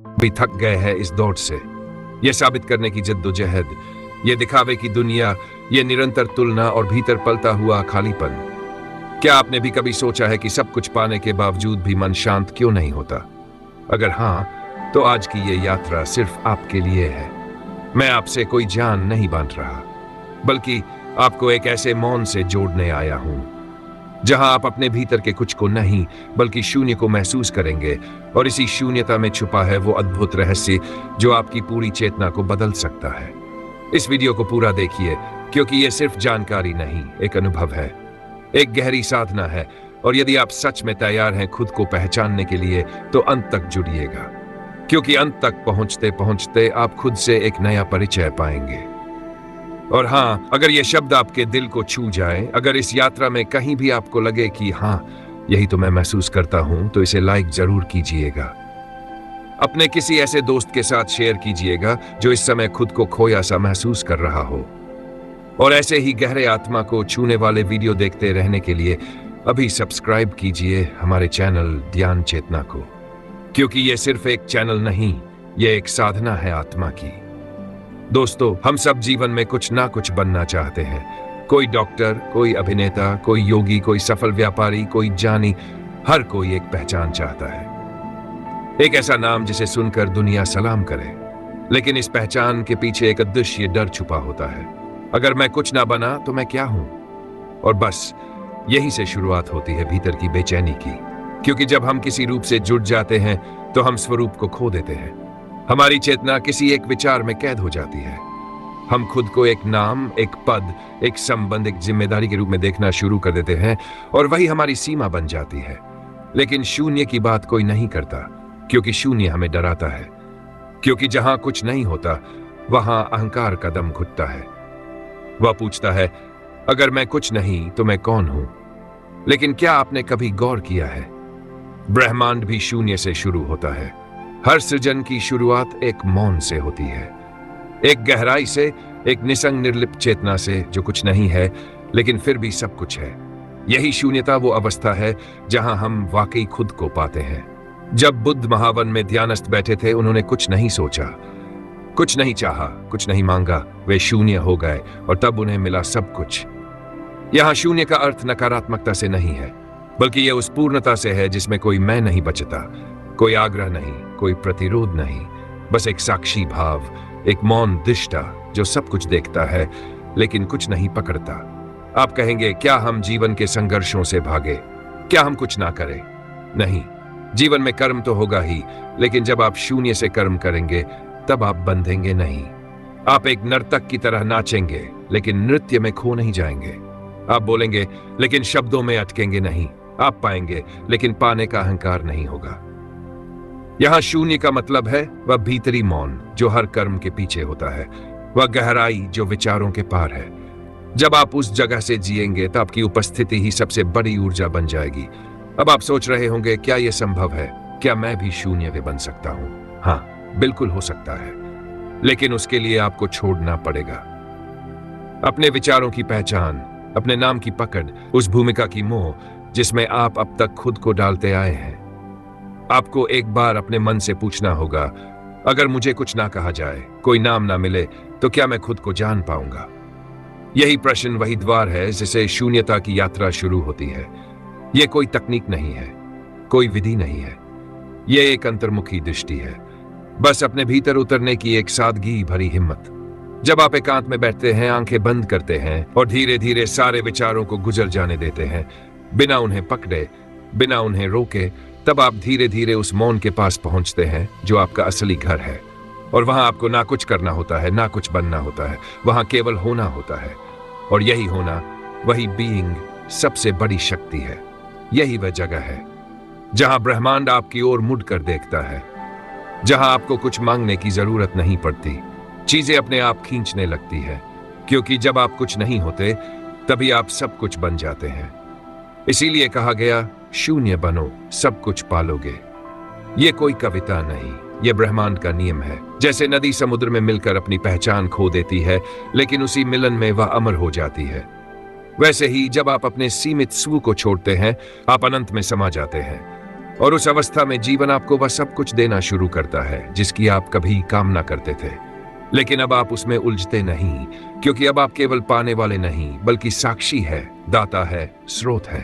भी थक गए हैं इस दौड़ से, ये साबित करने की जद्दोजहद, ये दिखावे की दुनिया, ये निरंतर तुलना और भीतर पलता हुआ खालीपन। क्या आपने भी कभी सोचा है कि सब कुछ पाने के बावजूद भी मन शांत क्यों नहीं होता? अगर हाँ, तो आज की ये यात्रा सिर्फ आपके लिए है। मैं आपसे कोई जान नहीं बांध रहा, बल्कि आपको एक ऐसे मौन से जोड़ने आया हूं जहां आप अपने भीतर के कुछ को नहीं बल्कि शून्य को महसूस करेंगे, और इसी शून्यता में छुपा है वो अद्भुत रहस्य जो आपकी पूरी चेतना को बदल सकता है। इस वीडियो को पूरा देखिए, क्योंकि ये सिर्फ जानकारी नहीं, एक अनुभव है, एक गहरी साधना है, और यदि आप सच में तैयार हैं खुद को पहचानने के लिए तो अंत तक जुड़िएगा, क्योंकि अंत तक पहुंचते पहुंचते आप खुद से एक नया परिचय पाएंगे। और हाँ, अगर ये शब्द आपके दिल को छू जाए, अगर इस यात्रा में कहीं भी आपको लगे कि हाँ, यही तो मैं महसूस करता हूं, तो इसे लाइक जरूर कीजिएगा। अपने किसी ऐसे दोस्त के साथ शेयर कीजिएगा जो इस समय खुद को खोया सा महसूस कर रहा हो। और ऐसे ही गहरे आत्मा को छूने वाले वीडियो देखते रहने के लिए अभी सब्सक्राइब कीजिए हमारे चैनल ध्यान चेतना को, क्योंकि ये सिर्फ एक चैनल नहीं, ये एक साधना है आत्मा की। दोस्तों, हम सब जीवन में कुछ ना कुछ बनना चाहते हैं। कोई डॉक्टर, कोई अभिनेता, कोई योगी, कोई सफल व्यापारी, कोई जानी, हर कोई एक पहचान चाहता है, एक ऐसा नाम जिसे सुनकर दुनिया सलाम करे। लेकिन इस पहचान के पीछे एक अदृश्य डर छुपा होता है। अगर मैं कुछ ना बना तो मैं क्या हूं? और बस यहीं से शुरुआत होती है भीतर की बेचैनी की, क्योंकि जब हम किसी रूप से जुड़ जाते हैं तो हम स्वरूप को खो देते हैं। हमारी चेतना किसी एक विचार में कैद हो जाती है। हम खुद को एक नाम, एक पद, एक संबंध, एक जिम्मेदारी के रूप में देखना शुरू कर देते हैं, और वही हमारी सीमा बन जाती है। लेकिन शून्य की बात कोई नहीं करता, क्योंकि शून्य हमें डराता है, क्योंकि जहां कुछ नहीं होता वहां अहंकार का दम घुटता है। वह पूछता है, अगर मैं कुछ नहीं तो मैं कौन हूं? लेकिन क्या आपने कभी गौर किया है, ब्रह्मांड भी शून्य से शुरू होता है। हर सृजन की शुरुआत एक मौन से होती है, एक गहराई से, एक निसंग निर्लिप्त चेतना से जो कुछ नहीं है लेकिन फिर भी सब कुछ है। यही शून्यता वो अवस्था है जहां हम वाकई खुद को पाते हैं। जब बुद्ध महावन में ध्यानस्थ बैठे थे, उन्होंने कुछ नहीं सोचा, कुछ नहीं चाहा, कुछ नहीं मांगा, वे शून्य हो गए, और तब उन्हें मिला सब कुछ। यहां शून्य का अर्थ नकारात्मकता से नहीं है, बल्कि यह उस पूर्णता से है जिसमें कोई मैं नहीं बचता, कोई आग्रह नहीं, कोई प्रतिरोध नहीं, बस एक साक्षी भाव, एक मौन दृष्टा जो सब कुछ देखता है लेकिन कुछ नहीं पकड़ता। आप कहेंगे, क्या हम जीवन के संघर्षों से भागे? क्या हम कुछ ना करें? नहीं, जीवन में कर्म तो होगा ही, लेकिन जब आप शून्य से कर्म करेंगे तब आप बंधेंगे नहीं। आप एक नर्तक की तरह नाचेंगे, लेकिन नृत्य में खो नहीं जाएंगे। आप बोलेंगे, लेकिन शब्दों में अटकेंगे नहीं। आप पाएंगे, लेकिन पाने का अहंकार नहीं होगा। यहां शून्य का मतलब है वह भीतरी मौन जो हर कर्म के पीछे होता है, वह गहराई जो विचारों के पार है। जब आप उस जगह से जिएंगे तो आपकी उपस्थिति ही सबसे बड़ी ऊर्जा बन जाएगी। अब आप सोच रहे होंगे, क्या यह संभव है? क्या मैं भी शून्य में बन सकता हूं? हाँ, बिल्कुल हो सकता है, लेकिन उसके लिए आपको छोड़ना पड़ेगा अपने विचारों की पहचान, अपने नाम की पकड़, उस भूमिका की मोह जिसमें आप अब तक खुद को डालते आए हैं। आपको एक बार अपने मन से पूछना होगा, अगर मुझे कुछ ना कहा जाए, कोई नाम ना मिले, तो क्या मैं खुद को जान पाऊंगा? यही प्रश्न वही द्वार है जिसे शून्यता की यात्रा शुरू होती है। यह कोई तकनीक नहीं है, कोई विधि नहीं है, यह एक अंतर्मुखी दृष्टि है, बस अपने भीतर उतरने की एक सादगी भरी हिम्मत। जब आप एकांत में बैठते हैं, आंखें बंद करते हैं और धीरे धीरे सारे विचारों को गुजर जाने देते हैं, बिना उन्हें पकड़े, बिना उन्हें रोके, तब आप धीरे धीरे उस मौन के पास पहुंचते हैं जो आपका असली घर है। और वहां आपको ना कुछ करना होता है, ना कुछ बनना होता है, वहां केवल होना होता है। और यही होना, वही बीइंग सबसे बड़ी शक्ति है। यही वह जगह है जहां ब्रह्मांड आपकी ओर मुड़कर देखता है, जहां आपको कुछ मांगने की जरूरत नहीं पड़ती, चीजें अपने आप खींचने लगती है, क्योंकि जब आप कुछ नहीं होते तभी आप सब कुछ बन जाते हैं। इसीलिए कहा गया, शून्य बनो, सब कुछ पालोगे। ये कोई कविता नहीं, ये ब्रह्मांड का नियम है। जैसे नदी समुद्र में मिलकर अपनी पहचान खो देती है, लेकिन उसी मिलन में वह अमर हो जाती है, वैसे ही जब आप अपने सीमित स्व को छोड़ते हैं, आप अनंत में समा जाते हैं। और उस अवस्था में जीवन आपको वह सब कुछ देना शुरू करता है जिसकी आप कभी कामना करते थे। लेकिन अब आप उसमें उलझते नहीं, क्योंकि अब आप केवल पाने वाले नहीं बल्कि साक्षी है, दाता है, स्रोत है।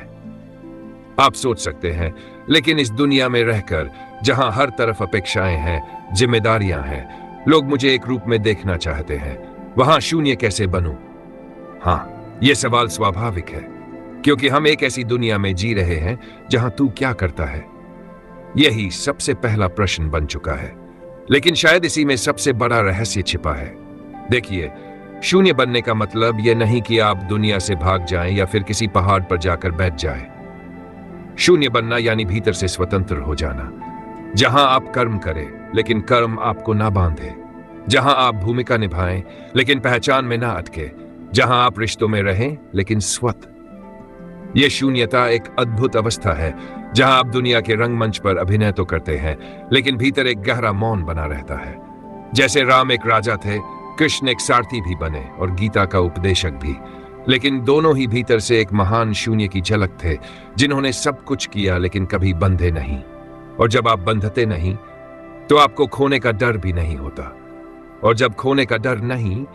आप सोच सकते हैं, लेकिन इस दुनिया में रहकर जहां हर तरफ अपेक्षाएं हैं, जिम्मेदारियां हैं, लोग मुझे एक रूप में देखना चाहते हैं, वहां शून्य कैसे बनूं? हाँ, यह सवाल स्वाभाविक है, क्योंकि हम एक ऐसी दुनिया में जी रहे हैं जहां तू क्या करता है, यही सबसे पहला प्रश्न बन चुका है। लेकिन शायद इसी में सबसे बड़ा रहस्य छिपा है। देखिए, शून्य बनने का मतलब यह नहीं कि आप दुनिया से भाग जाएं या फिर किसी पहाड़ पर जाकर बैठ जाएं। शून्य बनना यानी भीतर से स्वतंत्र हो जाना, जहां आप कर्म करें लेकिन कर्म आपको ना बांधे, जहां आप भूमिका निभाएं लेकिन पहचान में ना अटके, जहां आप रिश्तों में रहें लेकिन स्वत। यह शून्यता एक अद्भुत अवस्था है जहां आप दुनिया के रंगमंच पर अभिनय तो करते हैं लेकिन भीतर एक गहरा मौन बना रहता है। जैसे राम एक राजा थे, कृष्ण एक सारथी भी बने और गीता का उपदेशक भी, लेकिन दोनों ही भीतर से एक महान शून्य की झलक थे, जिन्होंने सब कुछ किया लेकिन कभी बंधे नहीं। और जब आप बंधते नहीं तो आपको खोने का डर भी नहीं होता, और जब खोने का डर नहीं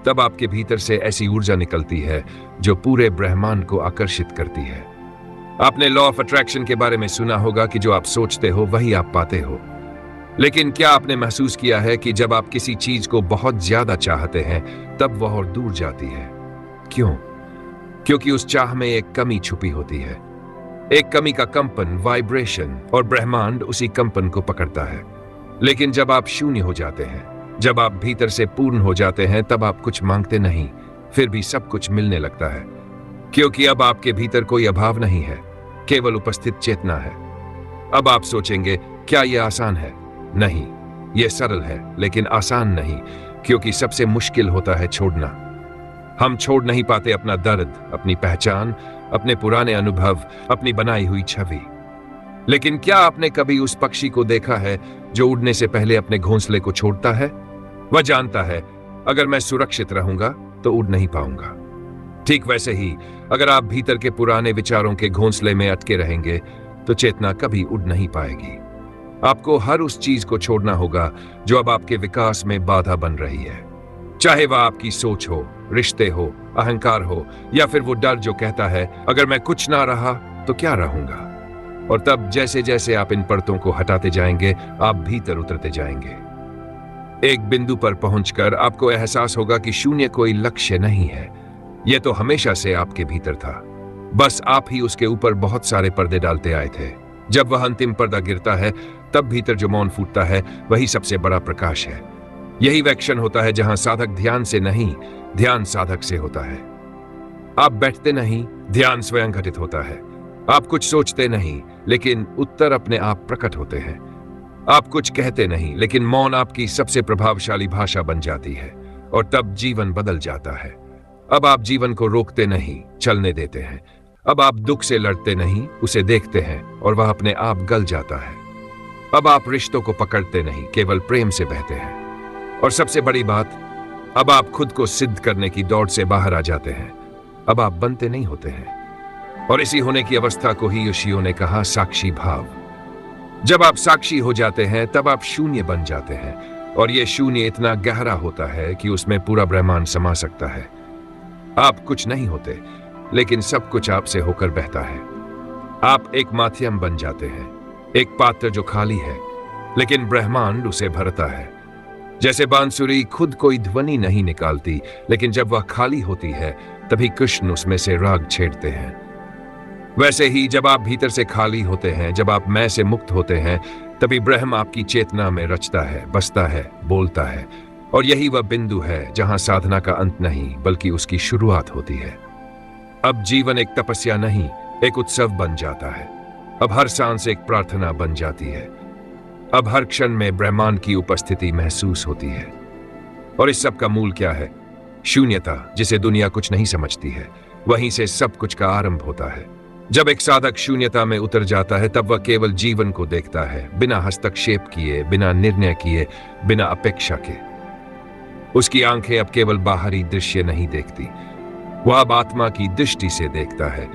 तब आपके भीतर से ऐसी ऊर्जा निकलती है जो पूरे ब्रह्मांड को आकर्षित करती है। आपने लॉ ऑफ अट्रैक्शन के बारे में सुना होगा कि जो आप सोचते हो वही आप पाते हो। लेकिन क्या आपने महसूस किया है कि जब आप किसी चीज को बहुत ज्यादा चाहते हैं तब वह और दूर जाती है? क्यों? क्योंकि उस चाह में एक कमी छुपी होती है, एक कमी का कंपन, वाइब्रेशन, और ब्रह्मांड उसी कंपन को पकड़ता है। लेकिन जब आप शून्य हो जाते हैं, जब आप भीतर से पूर्ण हो जाते हैं, तब आप कुछ मांगते नहीं, फिर भी सब कुछ मिलने लगता है, क्योंकि अब आपके भीतर कोई अभाव नहीं है, केवल उपस्थित चेतना है। अब आप सोचेंगे, क्या यह आसान है? नहीं, यह सरल है लेकिन आसान नहीं, क्योंकि सबसे मुश्किल होता है छोड़ना। हम छोड़ नहीं पाते अपना दर्द, अपनी पहचान, अपने पुराने अनुभव, अपनी बनाई हुई छवि। लेकिन क्या आपने कभी उस पक्षी को देखा है जो उड़ने से पहले अपने घोंसले को छोड़ता है? वह जानता है, अगर मैं सुरक्षित रहूंगा तो उड़ नहीं पाऊंगा। ठीक वैसे ही, अगर आप भीतर के पुराने विचारों के घोंसले में अटके रहेंगे तो चेतना कभी उड़ नहीं पाएगी। आपको हर उस चीज को छोड़ना होगा जो अब आपके विकास में बाधा बन रही है, चाहे वह आपकी सोच हो, रिश्ते हो, अहंकार हो, या फिर वो डर जो कहता है अगर मैं कुछ ना रहा तो क्या रहूंगा। और तब जैसे जैसे आप इन परतों को हटाते जाएंगे, आप भीतर उतरते जाएंगे। एक बिंदु पर पहुंचकर आपको एहसास होगा कि शून्य कोई लक्ष्य नहीं है, यह तो हमेशा से आपके भीतर था, बस आप ही उसके ऊपर बहुत सारे पर्दे डालते आए थे। जब वह अंतिम पर्दा गिरता है तब भीतर जो मौन फूटता है वही सबसे बड़ा प्रकाश है। यही वह क्षण होता है जहां साधक ध्यान से नहीं, ध्यान साधक से होता है। आप बैठते नहीं, ध्यान स्वयं घटित होता है। आप कुछ सोचते नहीं, लेकिन उत्तर अपने आप प्रकट होते हैं। आप कुछ कहते नहीं, लेकिन मौन आपकी सबसे प्रभावशाली भाषा बन जाती है, और तब जीवन बदल जाता है। अब आप जीवन को रोकते नहीं, चलने देते हैं। अब आप दुख से लड़ते नहीं, उसे देखते हैं और वह अपने आप गल जाता है। अब आप रिश्तों को पकड़ते नहीं, केवल प्रेम से बहते हैं। और सबसे बड़ी बात, अब आप खुद को सिद्ध करने की दौड़ से बाहर आ जाते हैं। अब आप बनते नहीं होते हैं। और इसी होने की अवस्था को ही योशियो ने कहा साक्षी भाव। जब आप साक्षी हो जाते हैं तब आप शून्य बन जाते हैं, और यह शून्य इतना गहरा होता है कि उसमें पूरा ब्रह्मांड समा सकता है। आप कुछ नहीं होते, लेकिन सब कुछ आपसे होकर बहता है। आप एक माध्यम बन जाते हैं, एक पात्र जो खाली है, लेकिन ब्रह्मांड उसे भरता है। जैसे बांसुरी खुद कोई ध्वनि नहीं निकालती, लेकिन जब वह खाली होती है तभी कृष्ण उसमें से राग छेड़ते हैं। वैसे ही जब आप भीतर से खाली होते हैं, जब आप मैं से मुक्त होते हैं, तभी ब्रह्म आपकी चेतना में रचता है, बसता है, बोलता है। और यही वह बिंदु है जहां साधना का अंत नहीं बल्कि उसकी शुरुआत होती है। अब जीवन एक तपस्या नहीं, एक उत्सव बन जाता है। अब हर सांस एक प्रार्थना बन जाती है। अब हर क्षण में ब्रह्मांड की उपस्थिति महसूस होती है। और इस सब का मूल क्या है? शून्यता, जिसे दुनिया कुछ नहीं समझती है। वहीं से सब कुछ का आरंभ होता है। जब एक साधक शून्यता में उतर जाता है तब वह केवल जीवन को देखता है, बिना हस्तक्षेप किए, बिना निर्णय किए, बिना अपेक्षा के। उसकी आंखें अब केवल बाहरी दृश्य नहीं देखती, वह अब आत्मा की दृष्टि से देखता है,